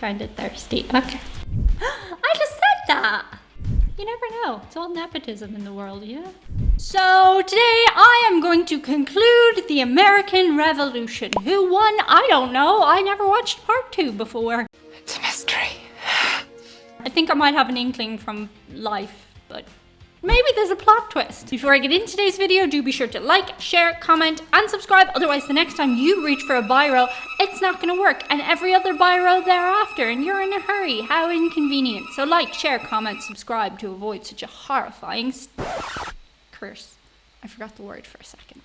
kind of thirsty. Okay. I just said that. You never know. It's all nepotism in the world, you know? So today I am going to conclude the American Revolution. Who won? I don't know. I never watched part 2 before. It's a mystery. I think I might have an inkling from life, but maybe there's a plot twist. Before I get into today's video, do be sure to like, share, comment, and subscribe. Otherwise, the next time you reach for a biro, it's not going to work. And every other biro thereafter, and you're in a hurry. How inconvenient. So like, share, comment, subscribe to avoid such a horrifying curse. I forgot the word for a second.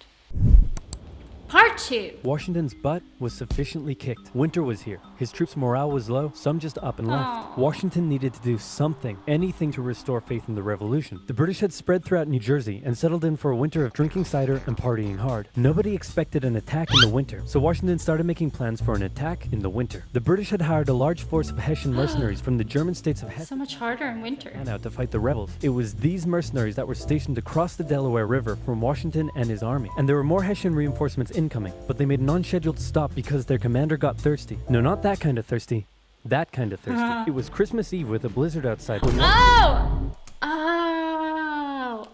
Part 2. Washington's butt was sufficiently kicked. Winter was here. His troops' morale was low. Some just up and left. Aww. Washington needed to do something, anything to restore faith in the revolution. The British had spread throughout New Jersey and settled in for a winter of drinking cider and partying hard. Nobody expected an attack in the winter, so Washington started making plans for an attack in the winter. The British had hired a large force of Hessian mercenaries from the German states of Hesse So much harder in winter. and out to fight the rebels. It was these mercenaries that were stationed across the Delaware River from Washington and his army. And there were more Hessian reinforcements incoming, but they made an unscheduled stop because their commander got thirsty. No, not that kind of thirsty. That kind of thirsty. It was Christmas Eve with a blizzard outside.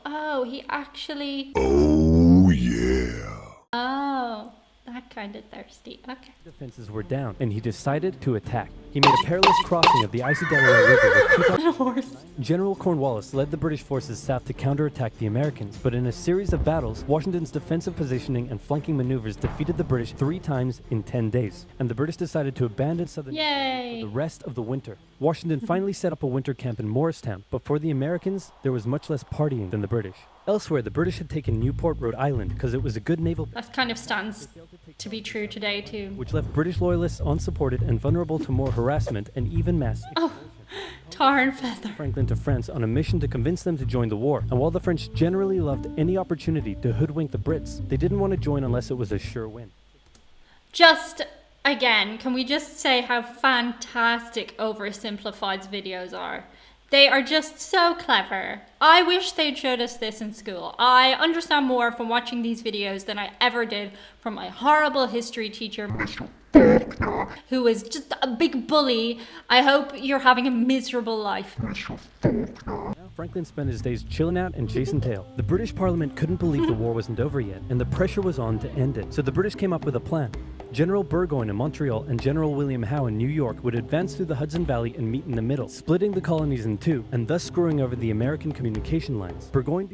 Oh, he actually... Oh, yeah. Oh, that kind of thirsty. Okay. Defenses were down, and he decided to attack. He made a perilous crossing of the icy Delaware River with 2,000 Horse. General Cornwallis led the British forces south to counterattack the Americans, but in a series of battles, Washington's defensive positioning and flanking maneuvers defeated the British 3 times in 10 days, and the British decided to abandon southern Yay. for the rest of the winter. Washington finally set up a winter camp in Morristown, but for the Americans, there was much less partying than the British. Elsewhere, the British had taken Newport, Rhode Island, because it was a good naval base, That kind of stands to be true today too. which left British loyalists unsupported and vulnerable to more harassment and even mass Tar and feather. Franklin to France on a mission to convince them to join the war. And while the French generally loved any opportunity to hoodwink the Brits, they didn't want to join unless it was a sure win. Just, again, can we just say how fantastic oversimplified videos are? They are just so clever. I wish they'd showed us this in school. I understand more from watching these videos than I ever did from my horrible history teacher, who was just a big bully. I hope you're having a miserable life. Franklin spent his days chilling out and chasing tail. The British Parliament couldn't believe the war wasn't over yet, and the pressure was on to end it. So the British came up with a plan. General Burgoyne in Montreal and General William Howe in New York would advance through the Hudson Valley and meet in the middle, splitting the colonies in two, and thus screwing over the American communication lines. Burgoyne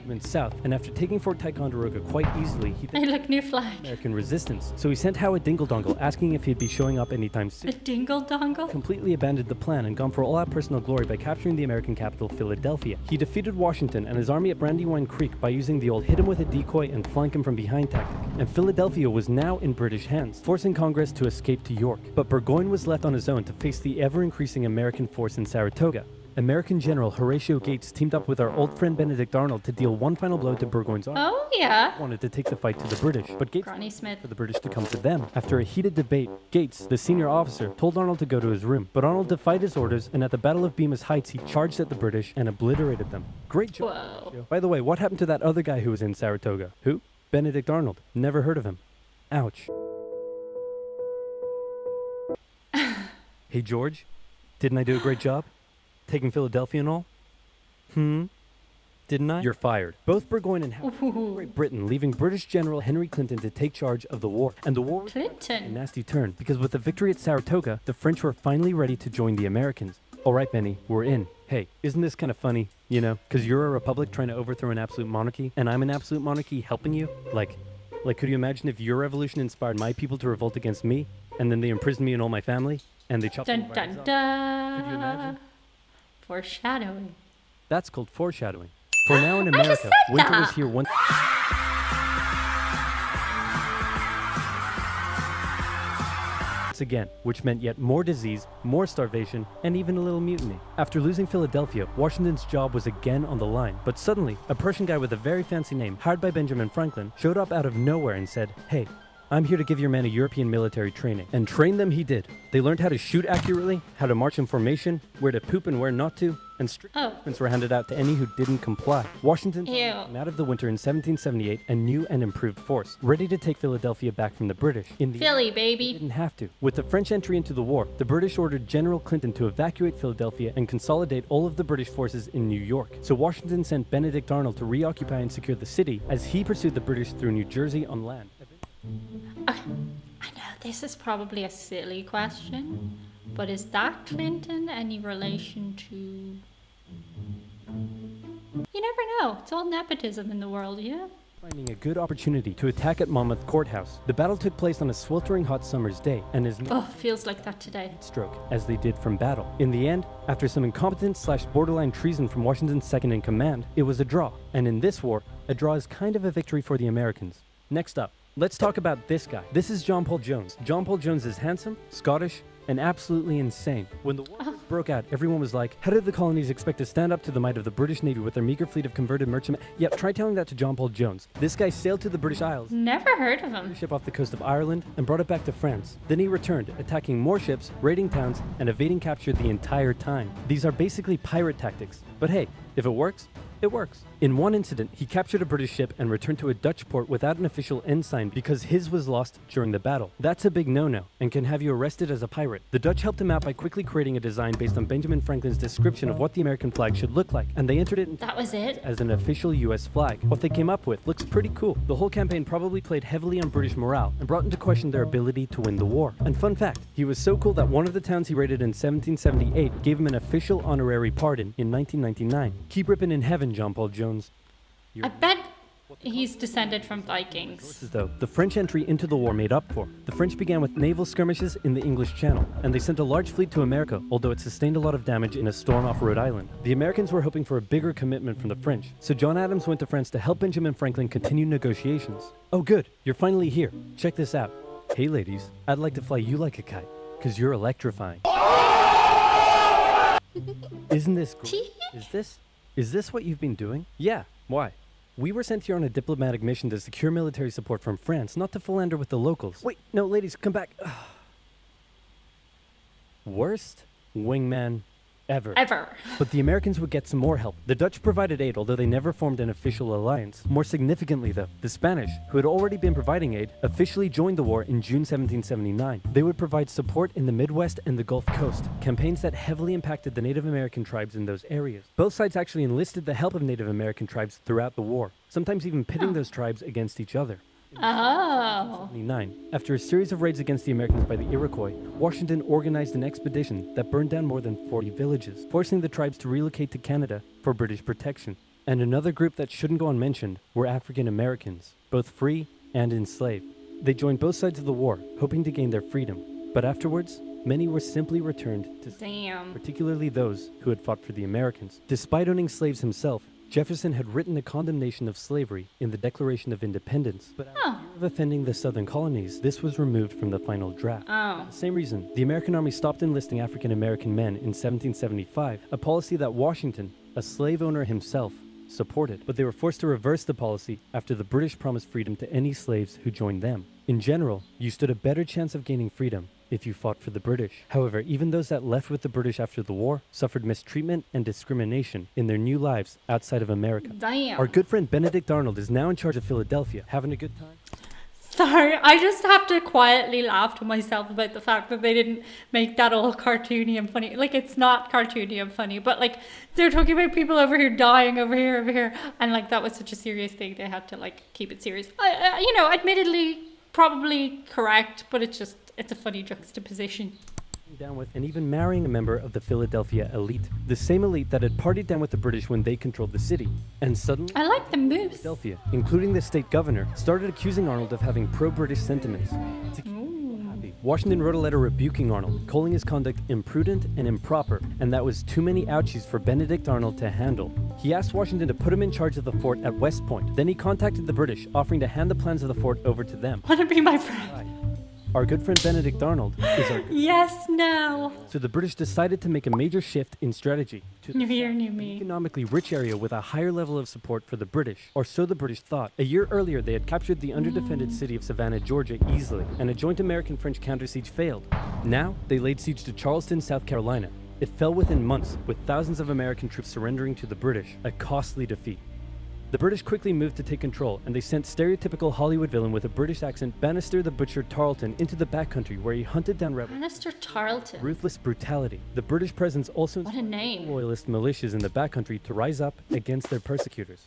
went south, and after taking Fort Ticonderoga quite easily, he Hey, look, new flag. American resistance. So he sent Howe a dingle-dongle asking if he'd be showing up anytime soon. A dingle-dongle? Completely abandoned the plan and gone for all-out personal glory by capturing the American capital, Philadelphia. He defeated Washington and his army at Brandywine Creek by using the old hit him with a decoy and flank him from behind tactic. And Philadelphia was now in British hands, forcing Congress to escape to York. But Burgoyne was left on his own to face the ever-increasing American force in Saratoga. American General Horatio Gates teamed up with our old friend Benedict Arnold to deal one final blow to Burgoyne's army. Oh, yeah. Wanted to take the fight to the British, but Gates Granny Smith. for the British to come to them. After a heated debate, Gates, the senior officer, told Arnold to go to his room, but Arnold defied his orders, and at the Battle of Bemis Heights, he charged at the British and obliterated them. Great job. Whoa. By the way, what happened to that other guy who was in Saratoga? Who? Benedict Arnold. Never heard of him. Ouch. Hey, George, didn't I do a great job? Taking Philadelphia and all? Didn't I? You're fired. Both Burgoyne and Howe Ooh. Great Britain, leaving British General Henry Clinton to take charge of the war. And the war was a Clinton. nasty turn, because with the victory at Saratoga, the French were finally ready to join the Americans. All right, Benny, we're in. Hey, isn't this kind of funny? You know, because you're a republic trying to overthrow an absolute monarchy, and I'm an absolute monarchy helping you? Like, could you imagine if your revolution inspired my people to revolt against me, and then they imprisoned me and all my family, and they chopped Dun my dun brains off? dun. Could you imagine? Foreshadowing. That's called foreshadowing. For now in I just America, said winter that. was here once again, which meant yet more disease, more starvation, and even a little mutiny. After losing Philadelphia, Washington's job was again on the line. But suddenly, a Prussian guy with a very fancy name, hired by Benjamin Franklin, showed up out of nowhere and said, "Hey, I'm here to give your men a European military training. And train them he did. They learned how to shoot accurately, how to march in formation, where to poop and where not to, and strict punishments were handed out to any who didn't comply. Washington came out of the winter in 1778 a new and improved force, ready to take Philadelphia back from the British. In the Philly, end, baby. they didn't have to. With the French entry into the war, the British ordered General Clinton to evacuate Philadelphia and consolidate all of the British forces in New York. So Washington sent Benedict Arnold to reoccupy and secure the city as he pursued the British through New Jersey on land. Okay. I know this is probably a silly question, but is that Clinton any relation to... You never know. It's all nepotism in the world, yeah? Finding a good opportunity to attack at Monmouth Courthouse. The battle took place on a sweltering hot summer's day and is Oh, feels like that today. stroke as they did from battle. In the end, after some incompetent/borderline treason from Washington's second in command, it was a draw. And in this war, a draw is kind of a victory for the Americans. Next up, let's talk about this guy. This is John Paul Jones. John Paul Jones is handsome, Scottish, and absolutely insane. When the war broke out, everyone was like, how did the colonies expect to stand up to the might of the British Navy with their meager fleet of converted merchantmen? Yep, try telling that to John Paul Jones. This guy sailed to the British Isles, Never heard of him. ship off the coast of Ireland, and brought it back to France. Then he returned, attacking more ships, raiding towns, and evading capture the entire time. These are basically pirate tactics. But hey, if it works, it works. In one incident, he captured a British ship and returned to a Dutch port without an official ensign because his was lost during the battle. That's a big no-no and can have you arrested as a pirate. The Dutch helped him out by quickly creating a design based on Benjamin Franklin's description of what the American flag should look like, and they entered it That was it? as an official US flag. What they came up with looks pretty cool. The whole campaign probably played heavily on British morale and brought into question their ability to win the war. And fun fact, he was so cool that one of the towns he raided in 1778 gave him an official honorary pardon in 1999. Keep ripping in heaven, John Paul Jones. I bet he's descended from Vikings. Forces, though, the French entry into the war made up for. The French began with naval skirmishes in the English Channel, and they sent a large fleet to America, although it sustained a lot of damage in a storm off Rhode Island. The Americans were hoping for a bigger commitment from the French, so John Adams went to France to help Benjamin Franklin continue negotiations. Oh good, you're finally here. Check this out. Hey ladies, I'd like to fly you like a kite, cause you're electrifying. Isn't this great? Is this what you've been doing? Yeah, why? We were sent here on a diplomatic mission to secure military support from France, not to philander with the locals. Wait, no, ladies, come back. Worst wingman ever. But the Americans would get some more help. The Dutch provided aid, although they never formed an official alliance. More significantly, though, the Spanish, who had already been providing aid, officially joined the war in June 1779. They would provide support in the Midwest and the Gulf Coast, campaigns that heavily impacted the Native American tribes in those areas. Both sides actually enlisted the help of Native American tribes throughout the war, sometimes even pitting those tribes against each other. Oh. 1779, after a series of raids against the Americans by the Iroquois, Washington organized an expedition that burned down more than 40 villages, forcing the tribes to relocate to Canada for British protection. And another group that shouldn't go unmentioned were African Americans, both free and enslaved. They joined both sides of the war, hoping to gain their freedom. But afterwards, many were simply returned to slavery, particularly those who had fought for the Americans. Despite owning slaves himself, Jefferson had written a condemnation of slavery in the Declaration of Independence, but out of fear of offending the southern colonies, this was removed from the final draft. For the same reason, the American Army stopped enlisting African American men in 1775, a policy that Washington, a slave owner himself, supported. But they were forced to reverse the policy after the British promised freedom to any slaves who joined them. In general, you stood a better chance of gaining freedom if you fought for the British. However, even those that left with the British after the war suffered mistreatment and discrimination in their new lives outside of America. Damn. Our good friend Benedict Arnold is now in charge of Philadelphia. Having a good time? Sorry, I just have to quietly laugh to myself about the fact that they didn't make that all cartoony and funny. Like, it's not cartoony and funny, but like, they're talking about people over here dying over here, and like, that was such a serious thing. They had to like keep it serious. You know, admittedly, probably correct, but it's a funny juxtaposition. Down with and even marrying a member of the Philadelphia elite, the same elite that had partied down with the British when they controlled the city. And suddenly, I like the moves. Philadelphia, including the state governor, started accusing Arnold of having pro-British sentiments. To keep him happy, Washington wrote a letter rebuking Arnold, calling his conduct imprudent and improper, and that was too many ouchies for Benedict Arnold to handle. He asked Washington to put him in charge of the fort at West Point. Then he contacted the British, offering to hand the plans of the fort over to them. Want to be my friend? Our good friend Benedict Arnold is our... Yes, no. So the British decided to make a major shift in strategy to the New year, south, new an me. economically rich area with a higher level of support for the British, or so the British thought. A year earlier, they had captured the underdefended city of Savannah, Georgia easily, and a joint American-French counter-siege failed. Now, they laid siege to Charleston, South Carolina. It fell within months, with thousands of American troops surrendering to the British, a costly defeat. The British quickly moved to take control, and they sent stereotypical Hollywood villain with a British accent Bannister the Butcher Tarleton into the backcountry where he hunted down rebels. Bannister Tarleton. Ruthless brutality. The British presence also What a name. Loyalist militias in the backcountry to rise up against their persecutors.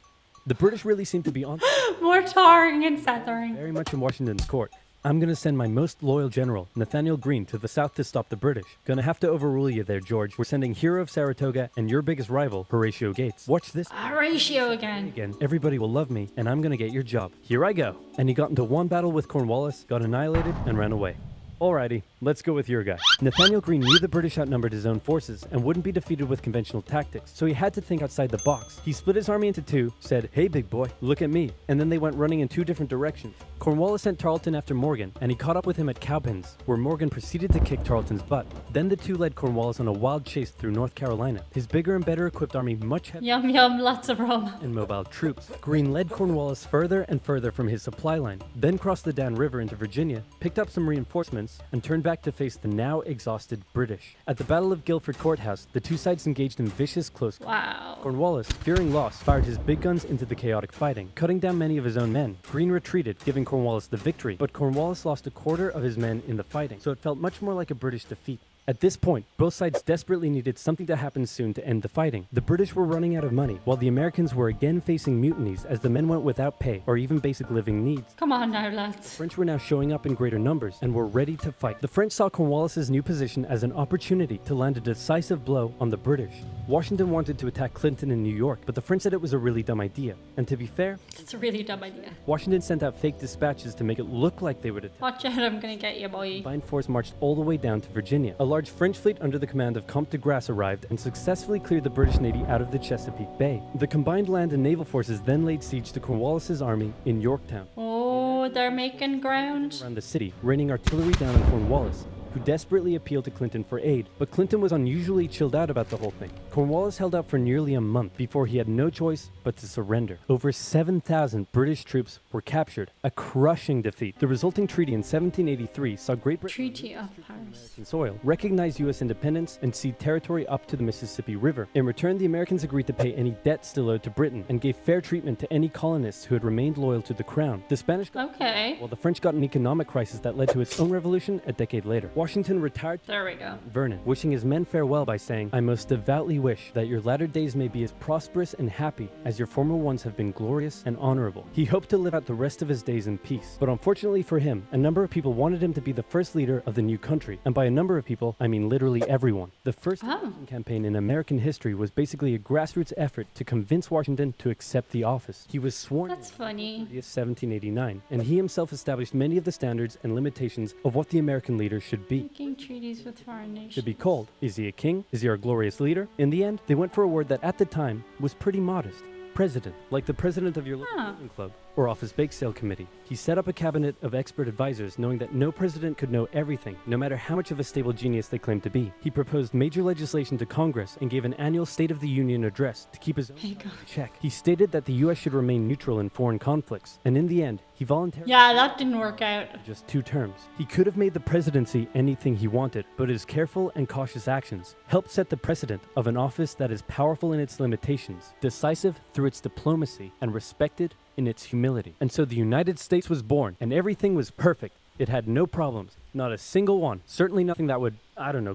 The British really seemed to be on More tarring and feathering. very much in Washington's court. I'm gonna send my most loyal general, Nathaniel Greene, to the south to stop the British. Gonna have to overrule you there, George. We're sending Hero of Saratoga and your biggest rival, Horatio Gates. Watch this. Horatio again. Again, everybody will love me, and I'm gonna get your job. Here I go. And he got into one battle with Cornwallis, got annihilated, and ran away. Alrighty, let's go with your guy. Nathaniel Greene knew the British outnumbered his own forces and wouldn't be defeated with conventional tactics, so he had to think outside the box. He split his army into two, said, "Hey big boy, look at me," and then they went running in two different directions. Cornwallis sent Tarleton after Morgan, and he caught up with him at Cowpens, where Morgan proceeded to kick Tarleton's butt. Then the two led Cornwallis on a wild chase through North Carolina, his bigger and better equipped army much heavier Yum yum, lots of rum. and mobile troops. Greene led Cornwallis further and further from his supply line, then crossed the Dan River into Virginia, picked up some reinforcements, and turned back to face the now exhausted British. At the Battle of Guilford Courthouse, the two sides engaged in vicious close. Wow. Cornwallis, fearing loss, fired his big guns into the chaotic fighting, cutting down many of his own men. Greene retreated, giving Cornwallis the victory, but Cornwallis lost a quarter of his men in the fighting, so it felt much more like a British defeat. At this point, both sides desperately needed something to happen soon to end the fighting. The British were running out of money, while the Americans were again facing mutinies as the men went without pay or even basic living needs. Come on now, lads. French were now showing up in greater numbers and were ready to fight. The French saw Cornwallis's new position as an opportunity to land a decisive blow on the British. Washington wanted to attack Clinton in New York, but the French said it was a really dumb idea. And to be fair, It's a really dumb idea. Washington sent out fake dispatches to make it look like they would attack. Watch out, I'm gonna get you, boy. The combined force marched all the way down to Virginia. A large French fleet under the command of Comte de Grasse arrived and successfully cleared the British Navy out of the Chesapeake Bay. The combined land and naval forces then laid siege to Cornwallis's army in Yorktown. Oh, they're making ground. Around the city, raining artillery down on Cornwallis, who desperately appealed to Clinton for aid, but Clinton was unusually chilled out about the whole thing. Cornwallis held out for nearly a month before he had no choice but to surrender. Over 7,000 British troops were captured, a crushing defeat. The resulting treaty in 1783 saw Great Britain Treaty of Paris. soil, recognize U.S. independence, and cede territory up to the Mississippi River. In return, the Americans agreed to pay any debt still owed to Britain and gave fair treatment to any colonists who had remained loyal to the crown. The Spanish Okay. while the French got an economic crisis that led to its own revolution a decade later. Washington retired There we go. Vernon, wishing his men farewell by saying, "I most devoutly wish that your latter days may be as prosperous and happy as your former ones have been glorious and honorable." He hoped to live out the rest of his days in peace. But unfortunately for him, a number of people wanted him to be the first leader of the new country. And by a number of people, I mean literally everyone. The first campaign in American history was basically a grassroots effort to convince Washington to accept the office. He was sworn That's funny. in 1789, and he himself established many of the standards and limitations of what the American leader should be. Making treaties with foreign Should nations. be called. Is he a king? Is he our glorious leader? In the end, they went for a word that at the time was pretty modest. President, like the president of your local club or office bake sale committee. He set up a cabinet of expert advisors, knowing that no president could know everything, no matter how much of a stable genius they claimed to be. He proposed major legislation to Congress and gave an annual State of the Union address to keep his own in check. He stated that the U.S. should remain neutral in foreign conflicts, and in the end, he voluntarily Yeah, that didn't work out. just 2 terms. He could have made the presidency anything he wanted, but his careful and cautious actions helped set the precedent of an office that is powerful in its limitations, decisive through its diplomacy, and respected in its humility. And so the United States was born, and everything was perfect. It had no problems, not a single one. Certainly nothing that would,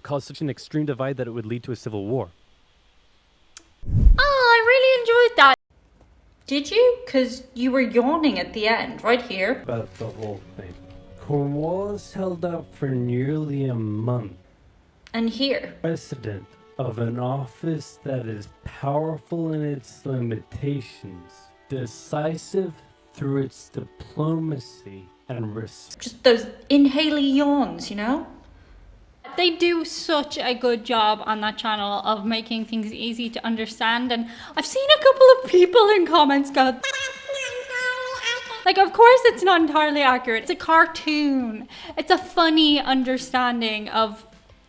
cause such an extreme divide that it would lead to a civil war. Oh, I really enjoyed that. Did you? Because you were yawning at the end, right here. About the whole thing. Cornwallis held out for nearly a month. And here. President of an office that is powerful in its limitations, decisive through its diplomacy, and Just those inhaling yawns, you know? They do such a good job on that channel of making things easy to understand, and I've seen a couple of people in comments go, Like, of course it's not entirely accurate. It's a cartoon. It's a funny understanding of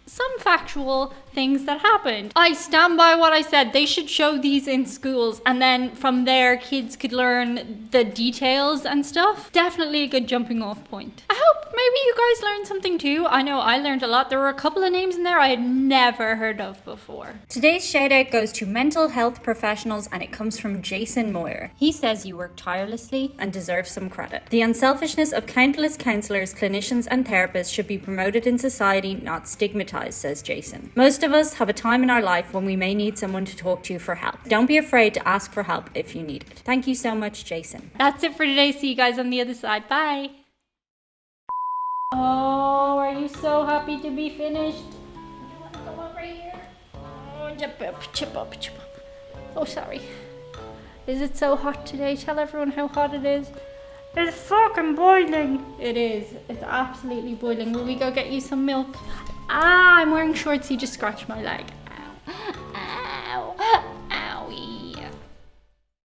some factual things that happened. I stand by what I said. They should show these in schools, and then from there kids could learn the details and stuff. Definitely a good jumping off point. I hope maybe you guys learned something too. I know I learned a lot. There were a couple of names in there I had never heard of before. Today's shout out goes to mental health professionals, and it comes from Jason Moyer. He says you work tirelessly and deserve some credit. The unselfishness of countless counsellors, clinicians and therapists should be promoted in society, not stigmatized, says Jason. Most of us have a time in our life when we may need someone to talk to for help. Don't be afraid to ask for help if you need it. Thank you so much, Jason. That's it for today. See you guys on the other side. Bye. Oh, are you so happy to be finished? You want to come over here? Oh, chip up. Oh, sorry. Is it so hot today? Tell everyone how hot it is. It's fucking boiling. It is. It's absolutely boiling. Will we go get you some milk? Ah, I'm wearing shorts. You just scratched my leg.